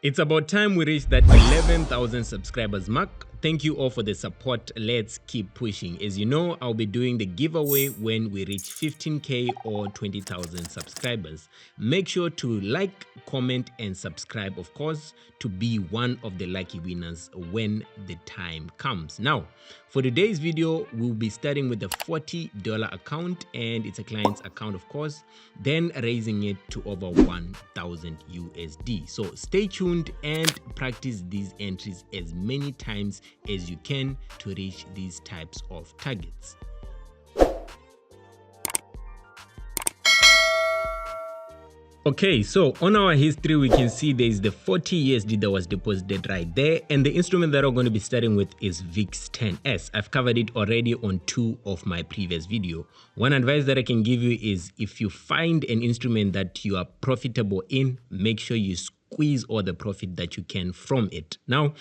It's about time we reach that 11,000 subscribers mark. Thank you all for the support. Let's keep pushing. As you know, I'll be doing the giveaway when we reach 15k or 20,000 subscribers. Make sure to like, comment, and subscribe, of course, to be one of the lucky winners when the time comes. Now, for today's video, we'll be starting with the $40 account, and it's a client's account, of course, then raising it to over 1,000 USD. So stay tuned and practice these entries as many times as you can to reach these types of targets. Okay, so on our history, we can see there is the 40 USD that was deposited right there, and the instrument that I'm going to be starting with is VIX 10S. I've covered it already on 2 of my previous video. One advice that I can give you is if you find an instrument that you are profitable in, make sure you squeeze all the profit that you can from it. Now,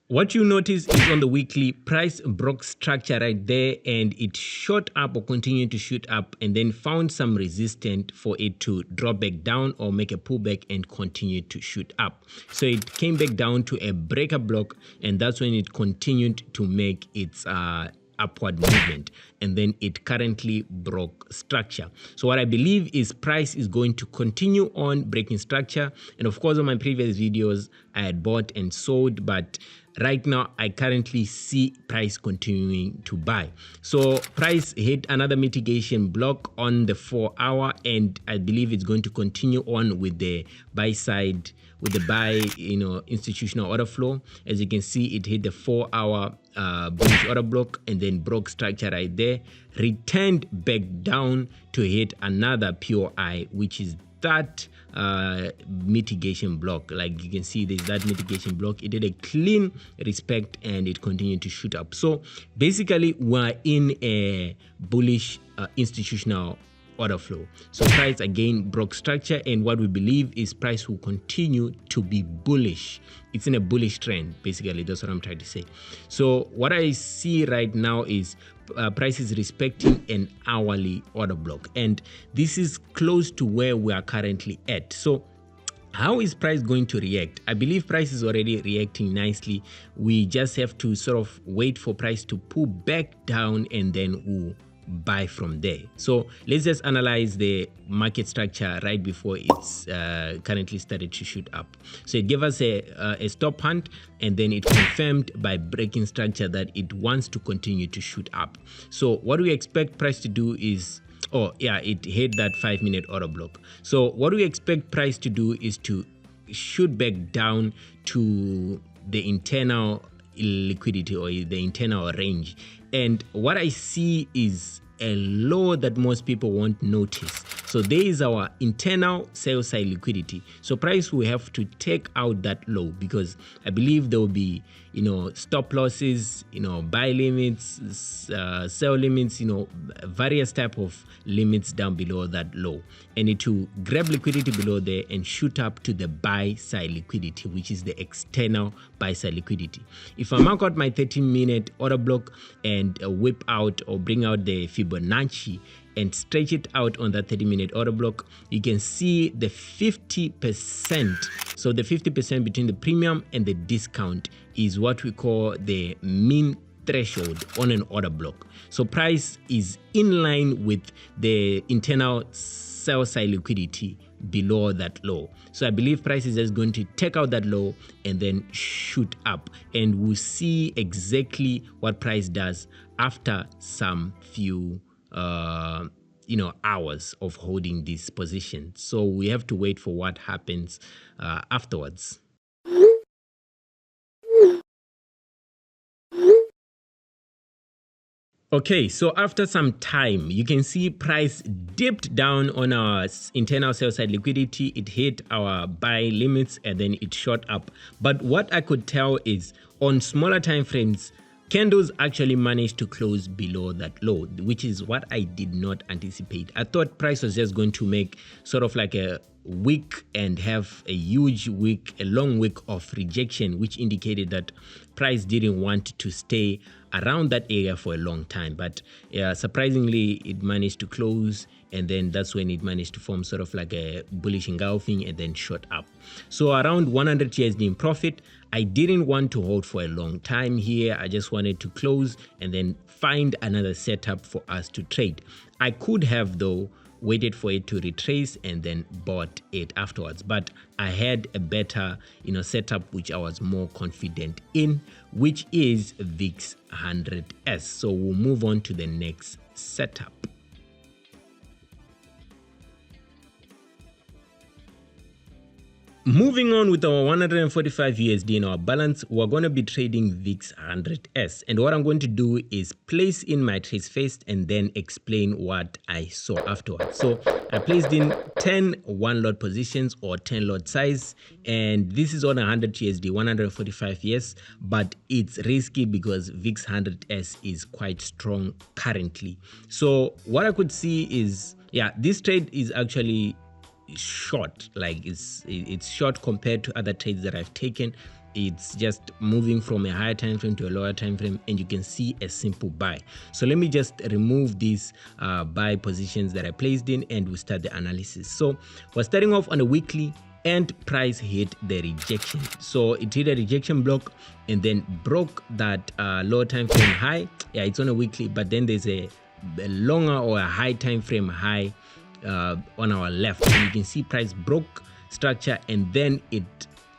what you notice is on the weekly, price broke structure right there, and it shot up or continued to shoot up and then found some resistance for it to drop back down or make a pullback and continue to shoot up. So it came back down to a breaker block, and that's when it continued to make its upward movement, and then it currently broke structure. So what I believe is price is going to continue on breaking structure, and of course on my previous videos I had bought and sold, but right now I currently see price continuing to buy. So price hit another mitigation block on the 4-hour, and I believe it's going to continue on with the buy side, with the buy, institutional order flow. As you can see, it hit the 4-hour bullish order block and then broke structure right there, returned back down to hit another POI, which is that mitigation block. Like you can see, there's that mitigation block. It did a clean respect and it continued to shoot up. So basically we're in a bullish institutional order flow. So price again broke structure, and what we believe is price will continue to be bullish. It's in a bullish trend, basically. That's what I'm trying to say. So what I see right now is price is respecting an hourly order block, and this is close to where we are currently at. So how is price going to react? I believe price is already reacting nicely. We just have to sort of wait for price to pull back down, and then we'll buy from there. So let's just analyze the market structure right before it's currently started to shoot up. So it gave us a stop hunt, and then it confirmed by breaking structure that it wants to continue to shoot up. So what we expect price to do is, it hit that 5-minute order block. So what we expect price to do is to shoot back down to the internal liquidity or the internal range, and what I see is a low that most people won't notice. So there is our internal sell side liquidity. So price will have to take out that low, because I believe there will be stop losses, buy limits, sell limits, various type of limits down below that low, and it will grab liquidity below there and shoot up to the buy side liquidity, which is the external buy side liquidity. If I mark out my 13-minute order block and whip out or bring out the Fibonacci and stretch it out on that 30-minute order block, you can see the 50%. So the 50% between the premium and the discount is what we call the mean threshold on an order block. So price is in line with the internal sell side liquidity below that low. So I believe price is just going to take out that low and then shoot up, and we'll see exactly what price does after some few hours of holding this position. So we have to wait for what happens afterwards. Okay, so after some time, you can see price dipped down on our internal sell side liquidity. It hit our buy limits and then it shot up. But what I could tell is on smaller time frames, candles actually managed to close below that low, which is what I did not anticipate. I thought price was just going to make sort of like a week and have a huge week, a long week of rejection, which indicated that price didn't want to stay around that area for a long time. But surprisingly, it managed to close and then that's when it managed to form sort of like a bullish engulfing and then shot up. So around 100 USD in profit. I didn't want to hold for a long time here. I just wanted to close and then find another setup for us to trade. I could have though waited for it to retrace and then bought it afterwards, but I had a better setup which I was more confident in, which is VIX 100S. So we'll move on to the next setup. Moving on with our 145 USD in our balance, we're going to be trading VIX 100S. And what I'm going to do is place in my trades first and then explain what I saw afterwards. So I placed in 10 one lot positions or 10 lot size. And this is on 100 USD, 145 yes, but it's risky because VIX 100S is quite strong currently. So what I could see is, yeah, this trade is actually short, like it's short compared to other trades that I've taken. It's just moving from a higher time frame to a lower time frame, and you can see a simple buy. So let me just remove these buy positions that I placed in and we'll start the analysis. So we're starting off on a weekly, and price hit the rejection. So it hit a rejection block and then broke that lower time frame high. Yeah, it's on a weekly, but then there's a longer or a high time frame high on our left, and you can see price broke structure, and then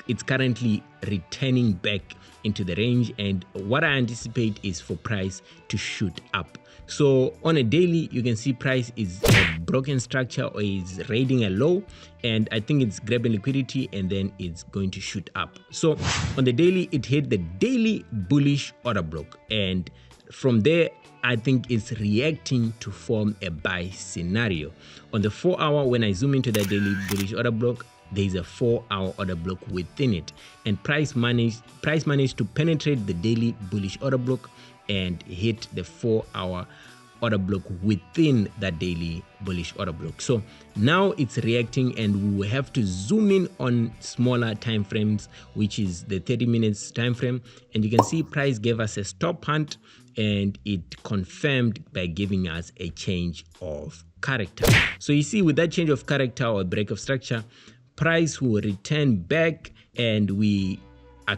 it's currently returning back into the range. And what I anticipate is for price to shoot up. So on a daily, you can see price is a broken structure or is raiding a low, and I think it's grabbing liquidity and then it's going to shoot up. So on the daily, it hit the daily bullish order block, and from there I think it's reacting to form a buy scenario. On the 4 hour, when I zoom into the daily bullish order block, there is a 4 hour order block within it, and price managed to penetrate the daily bullish order block and hit the 4 hour order block within that daily bullish order block. So now it's reacting, and we will have to zoom in on smaller time frames, which is the 30 minutes time frame, and you can see price gave us a stop hunt, and it confirmed by giving us a change of character. So you see, with that change of character or break of structure, price will return back, and I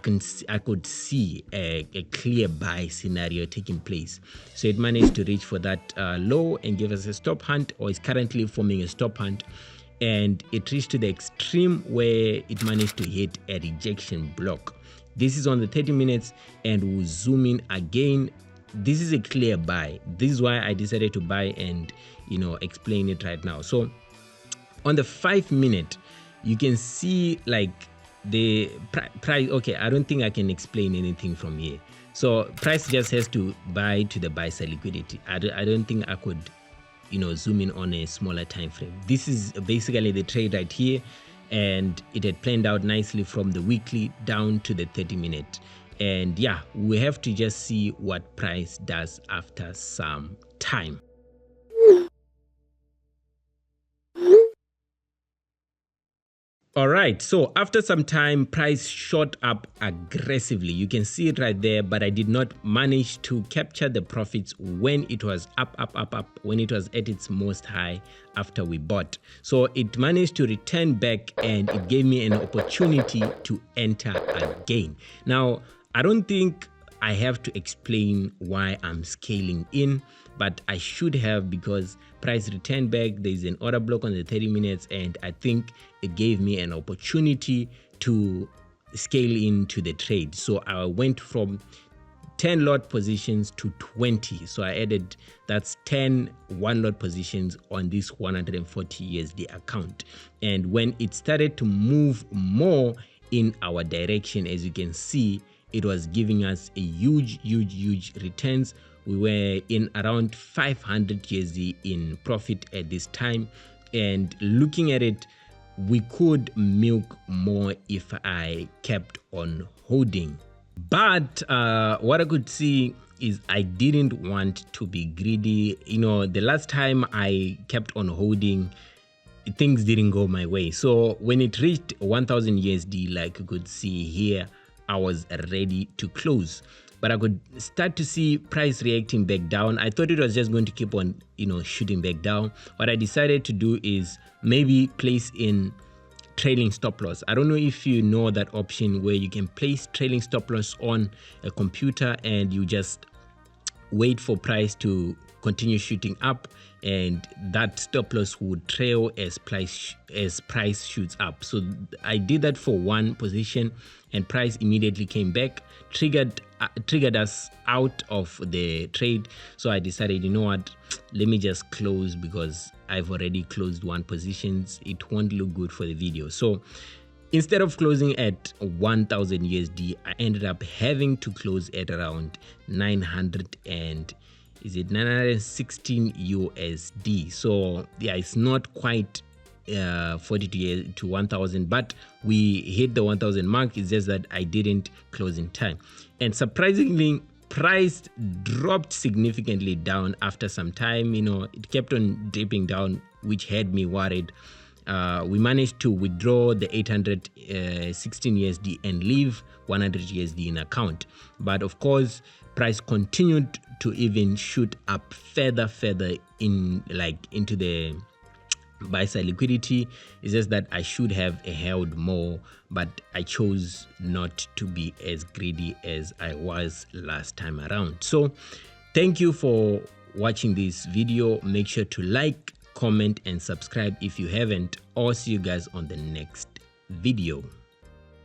could see a clear buy scenario taking place. So it managed to reach for that low and give us a stop hunt, or is currently forming a stop hunt, and it reached to the extreme where it managed to hit a rejection block. This is on the 30 minutes, and we'll zoom in again. This is a clear buy. This is why I decided to buy and explain it right now. So on the 5 minute, you can see like the price. Okay, I don't think I can explain anything from here. So price just has to buy to the buy side liquidity. I don't think I could zoom in on a smaller time frame. This is basically the trade right here, and it had planned out nicely from the weekly down to the 30 minute. And yeah, we have to just see what price does after some time. All right, so after some time, price shot up aggressively. You can see it right there, but I did not manage to capture the profits when it was up, when it was at its most high after we bought. So it managed to return back, and it gave me an opportunity to enter again. Now, I don't think I have to explain why I'm scaling in, but I should have, because price returned back. There's an order block on the 30 minutes, and I think it gave me an opportunity to scale into the trade. So I went from 10 lot positions to 20. So I added, that's 10 one lot positions on this 140 USD account. And when it started to move more in our direction, as you can see, it was giving us a huge returns. We were in around 500 USD in profit at this time, and looking at it, we could milk more if I kept on holding. But what I could see is I didn't want to be greedy. The last time I kept on holding, things didn't go my way. So when it reached 1000 USD, like you could see here, I was ready to close. but I could start to see price reacting back down. I thought it was just going to keep on, shooting back down. What I decided to do is maybe place in trailing stop loss. I don't know if you know that option where you can place trailing stop loss on a computer and you just wait for price to continue shooting up, and that stop loss would trail as price shoots up. So I did that for one position, and price immediately came back, triggered us out of the trade. So I decided, you know what, let me just close, because I've already closed one position. It won't look good for the video. So instead of closing at 1000 USD, I ended up having to close at around 916 USD. So yeah, it's not quite 40 to 1000, but we hit the 1000 mark. It's just that I didn't close in time, and surprisingly price dropped significantly down after some time. It kept on dipping down, which had me worried. We managed to withdraw the 816 USD and leave 100 USD in account, but of course price continued to even shoot up further into the buy side liquidity. It's just that I should have held more, but I chose not to be as greedy as I was last time around. So thank you for watching this video. Make sure to like, comment and subscribe if you haven't. I'll see you guys on the next video.